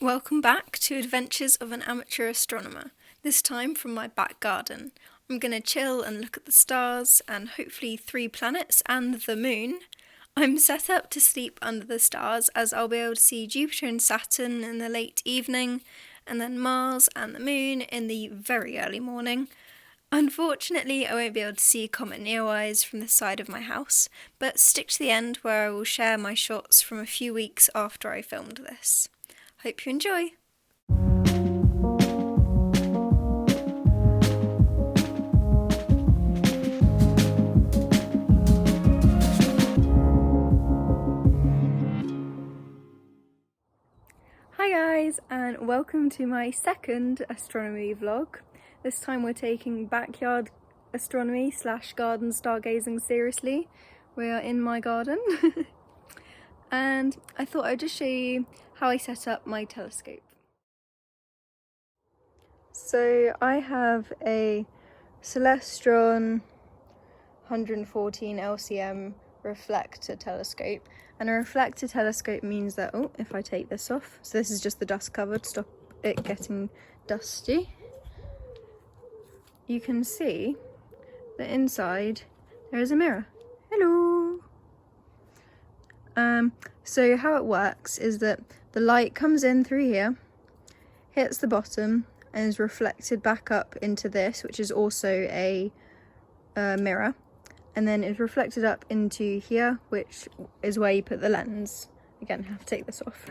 Welcome back to Adventures of an Amateur Astronomer, this time from my back garden. I'm going to chill and look at the stars and hopefully 3 planets and the moon. I'm set up to sleep under the stars as I'll be able to see Jupiter and Saturn in the late evening and then Mars and the moon in the very early morning. Unfortunately, I won't be able to see Comet Neowise from the side of my house, but stick to the end where I will share my shots from a few weeks after I filmed this. Hope you enjoy! Hi guys, and welcome to my second astronomy vlog. This time we're taking backyard astronomy / garden stargazing seriously. We are in my garden and I thought I'd just show you how I set up my telescope. So I have a Celestron 114 LCM reflector telescope, and a reflector telescope means that, oh, if I take this off, so this is just the dust cover to stop it getting dusty, you can see that inside there is a mirror. Hello! So how it works is that the light comes in through here, hits the bottom, and is reflected back up into this, which is also a mirror, and then is reflected up into here, which is where you put the lens. Again, I have to take this off.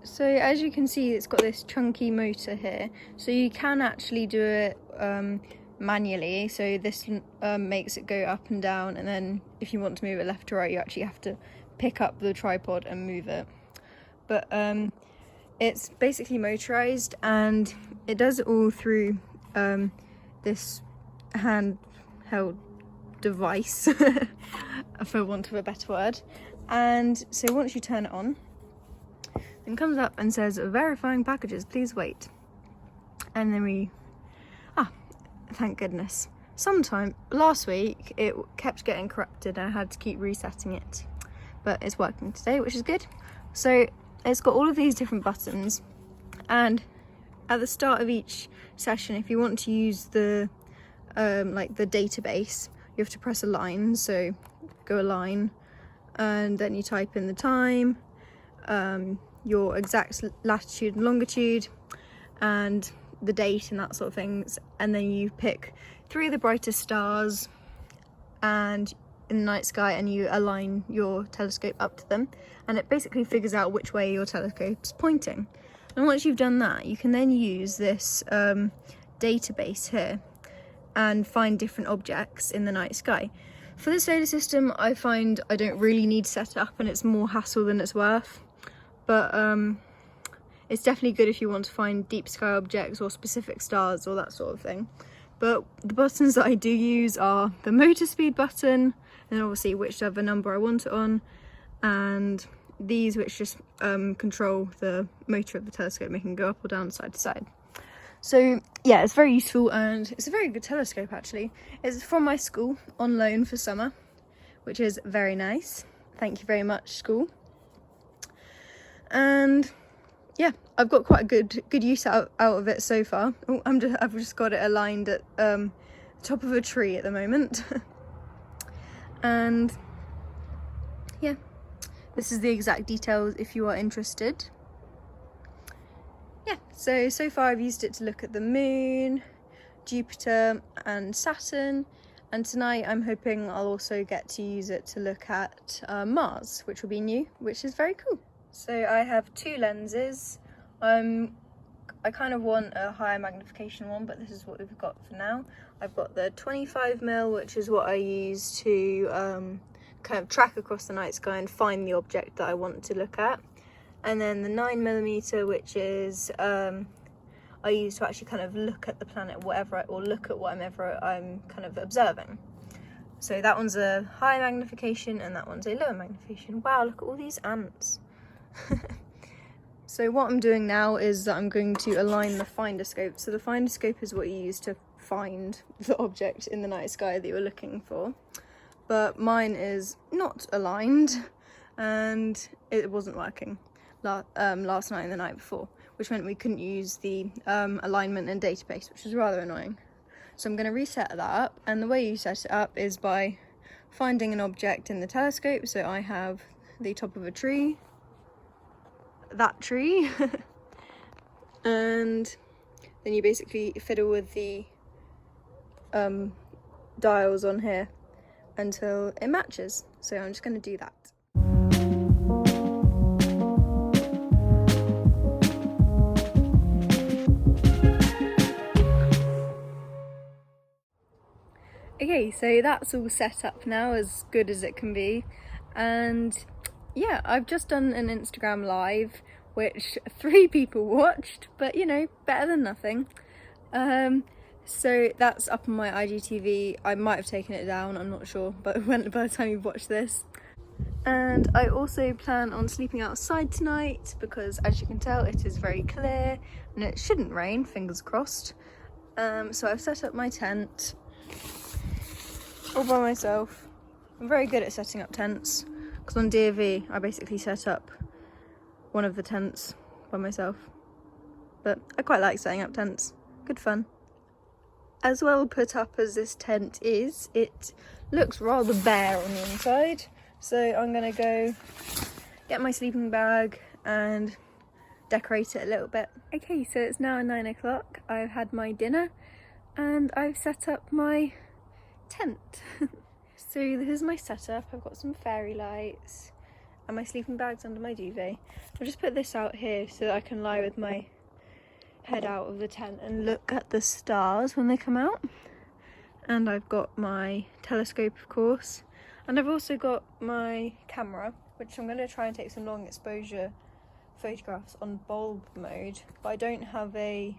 So as you can see, it's got this chunky motor here, so you can actually do it manually. So this makes it go up and down, and then if you want to move it left to right, you actually have to pick up the tripod and move it. But it's basically motorized, and it does it all through this handheld device, for want of a better word. And so once you turn it on, it comes up and says, "Verifying packages, please wait." And then thank goodness. Sometime last week it kept getting corrupted and I had to keep resetting it, but it's working today, which is good. So it's got all of these different buttons, and at the start of each session, if you want to use the like the database, you have to press a line, so go a line, and then you type in the time, your exact latitude and longitude, and the date and that sort of things, and then you pick 3 of the brightest stars and in the night sky, and you align your telescope up to them, and it basically figures out which way your telescope's pointing. And once you've done that, you can then use this database here and find different objects in the night sky. For the solar system, I find I don't really need to set it up, and it's more hassle than it's worth, but it's definitely good if you want to find deep sky objects or specific stars or that sort of thing. But the buttons that I do use are the motor speed button, and obviously whichever number I want it on, and these which just control the motor of the telescope, making it go up or down, side to side. So yeah, it's very useful, and it's a very good telescope actually. It's from my school on loan for summer, which is very nice. Thank you very much, school. And yeah, I've got quite a good use out of it so far. Oh, I've just got it aligned at top of a tree at the moment. And yeah, this is the exact details if you are interested. Yeah, so far I've used it to look at the moon, Jupiter and Saturn, and tonight I'm hoping I'll also get to use it to look at Mars, which will be new, which is very cool. So I have 2 lenses. I kind of want a higher magnification one, but this is what we've got for now. I've got the 25mm, which is what I use to kind of track across the night sky and find the object that I want to look at. And then the 9mm, which is I use to actually kind of look at the planet, or look at whatever I'm kind of observing. So that one's a high magnification and that one's a lower magnification. Wow, look at all these ants. So what I'm doing now is that I'm going to align the finder scope. So the finder scope is what you use to find the object in the night sky that you're looking for. But mine is not aligned and it wasn't working. last night and the night before, which meant we couldn't use the alignment and database, which was rather annoying. So I'm going to reset that up, and the way you set it up is by finding an object in the telescope. So I have the top of a tree, that tree, and then you basically fiddle with the dials on here until it matches. So I'm just going to do that. Okay, so that's all set up now, as good as it can be, and yeah, I've just done an Instagram live which 3 people watched, but you know, better than nothing. So that's up on my IGTV. I might have taken it down, I'm not sure, but by the time you've watched this. And I also plan on sleeping outside tonight because, as you can tell, it is very clear and it shouldn't rain, fingers crossed. So I've set up my tent all by myself. I'm very good at setting up tents because on DAV I basically set up one of the tents by myself, but I quite like setting up tents, good fun. As well put up as this tent is, it looks rather bare on the inside, so I'm gonna go get my sleeping bag and decorate it a little bit. Okay, so it's now 9 o'clock, I've had my dinner and I've set up my tent. So here's my setup. I've got some fairy lights and my sleeping bag's under my duvet. I'll just put this out here so that I can lie with my head out of the tent and look at the stars when they come out. And I've got my telescope, of course, and I've also got my camera, which I'm going to try and take some long exposure photographs on bulb mode, but I don't have a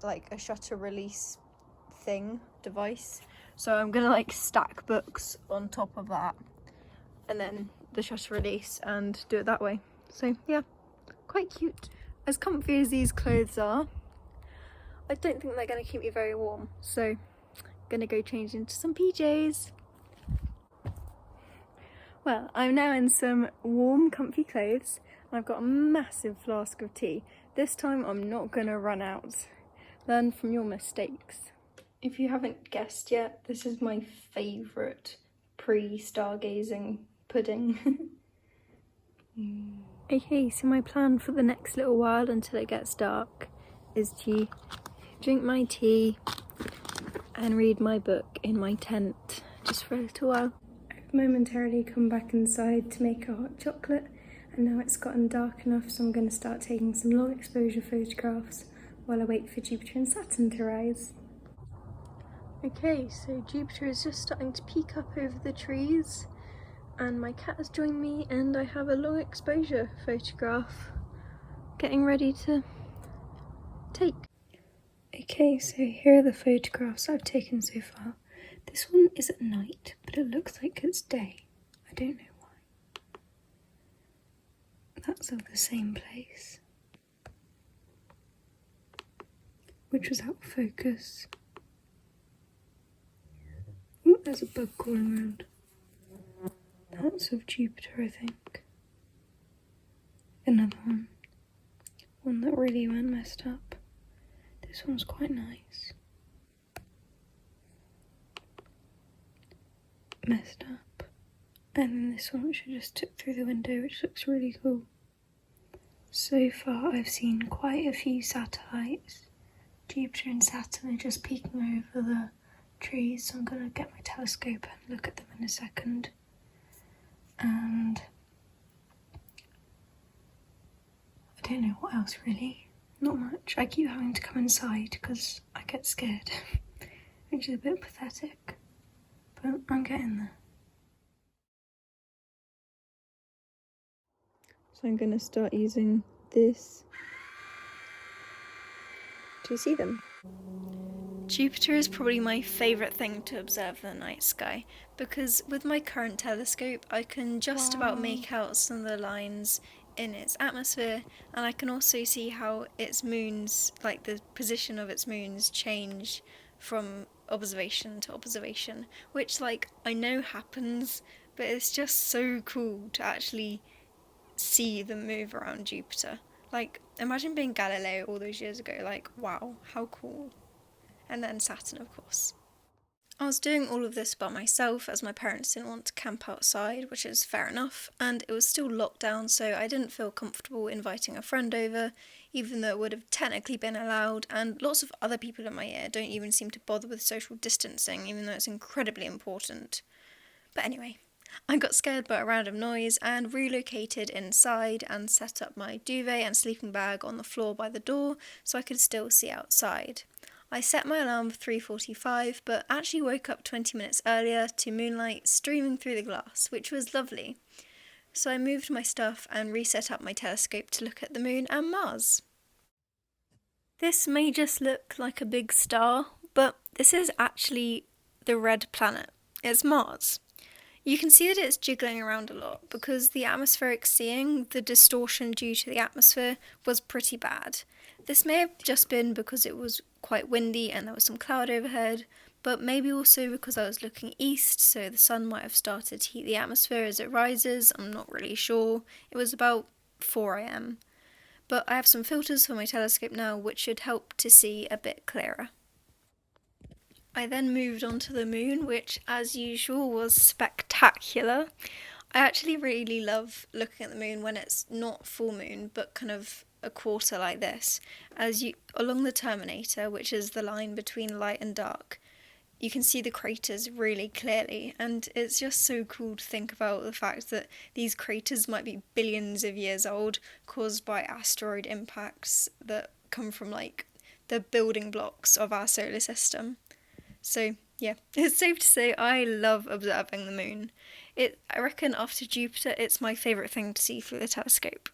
like a shutter release device, so I'm gonna like stack books on top of that and then the shutter release and do it that way. So yeah, quite cute. As comfy as these clothes are, I don't think they're gonna keep me very warm, so I'm gonna go change into some PJs. Well, I'm now in some warm, comfy clothes and I've got a massive flask of tea. This time I'm not gonna run out. Learn from your mistakes. If you haven't guessed yet, this is my favourite pre-stargazing pudding. Okay, so my plan for the next little while until it gets dark is to drink my tea and read my book in my tent just for a little while. I've momentarily come back inside to make a hot chocolate, and now it's gotten dark enough, so I'm going to start taking some long exposure photographs while I wait for Jupiter and Saturn to rise. Okay, so Jupiter is just starting to peek up over the trees and my cat has joined me and I have a long exposure photograph getting ready to take. Okay, so here are the photographs I've taken so far. This one is at night, but it looks like it's day. I don't know why. That's of the same place, which was out of focus. Ooh, there's a bug crawling around. That's of Jupiter, I think. Another one. One that really went messed up. This one's quite nice. Messed up. And then this one which I just took through the window, which looks really cool. So far I've seen quite a few satellites. Jupiter and Saturn are just peeking over the trees, so I'm going to get my telescope and look at them in a second. And I don't know what else really. Not much. I keep having to come inside because I get scared, which is a bit pathetic, but I'm getting there. So I'm going to start using this. Do you see them? Jupiter is probably my favourite thing to observe in the night sky, because with my current telescope I can just about make out some of the lines in its atmosphere, and I can also see how its moons, like the position of its moons, change from observation to observation, which like I know happens, but it's just so cool to actually see them move around Jupiter. Like, imagine being Galileo all those years ago. Like, wow, how cool. And then Saturn, of course. I was doing all of this by myself as my parents didn't want to camp outside, which is fair enough, and it was still locked down, so I didn't feel comfortable inviting a friend over, even though it would have technically been allowed, and lots of other people in my year don't even seem to bother with social distancing, even though it's incredibly important. But anyway, I got scared by a random noise and relocated inside and set up my duvet and sleeping bag on the floor by the door so I could still see outside. I set my alarm for 3:45 but actually woke up 20 minutes earlier to moonlight streaming through the glass, which was lovely. So I moved my stuff and reset up my telescope to look at the moon and Mars. This may just look like a big star, but this is actually the red planet. It's Mars. You can see that it's jiggling around a lot because the atmospheric seeing, the distortion due to the atmosphere, was pretty bad. This may have just been because it was quite windy and there was some cloud overhead, but maybe also because I was looking east, so the sun might have started to heat the atmosphere as it rises. I'm not really sure. It was about 4 am. But I have some filters for my telescope now which should help to see a bit clearer. I then moved on to the moon, which as usual was spectacular. I actually really love looking at the moon when it's not full moon, but kind of a quarter like this. Along the terminator, which is the line between light and dark, you can see the craters really clearly, and it's just so cool to think about the fact that these craters might be billions of years old, caused by asteroid impacts that come from like the building blocks of our solar system. So yeah, it's safe to say I love observing the moon. I reckon after Jupiter, it's my favourite thing to see through the telescope.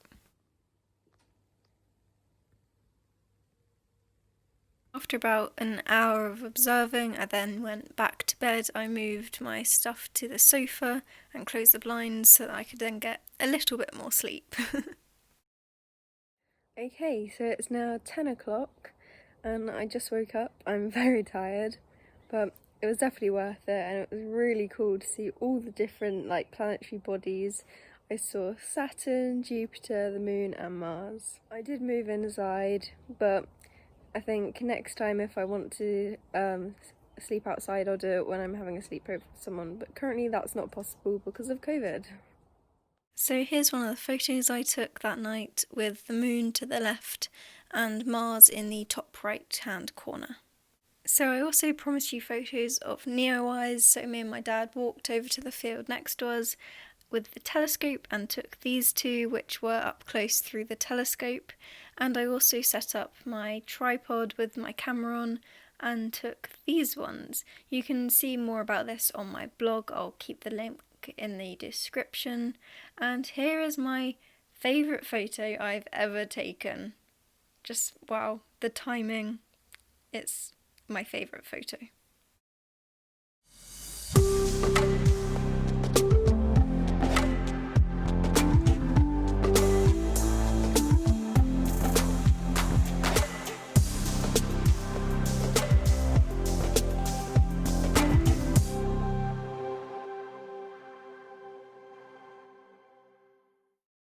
After about an hour of observing, I then went back to bed. I moved my stuff to the sofa and closed the blinds so that I could then get a little bit more sleep. Okay, so it's now 10 o'clock and I just woke up. I'm very tired, but it was definitely worth it, and it was really cool to see all the different planetary bodies. I saw Saturn, Jupiter, the moon and Mars. I did move inside, but I think next time if I want to sleep outside, I'll do it when I'm having a sleepover with someone, but currently that's not possible because of COVID. So here's one of the photos I took that night with the moon to the left and Mars in the top right hand corner. So I also promised you photos of Neowise, so me and my dad walked over to the field next to us with the telescope and took these two, which were up close through the telescope, and I also set up my tripod with my camera on and took these ones. You can see more about this on my blog, I'll keep the link in the description, and here is my favourite photo I've ever taken. Just wow, the timing, it's my favourite photo.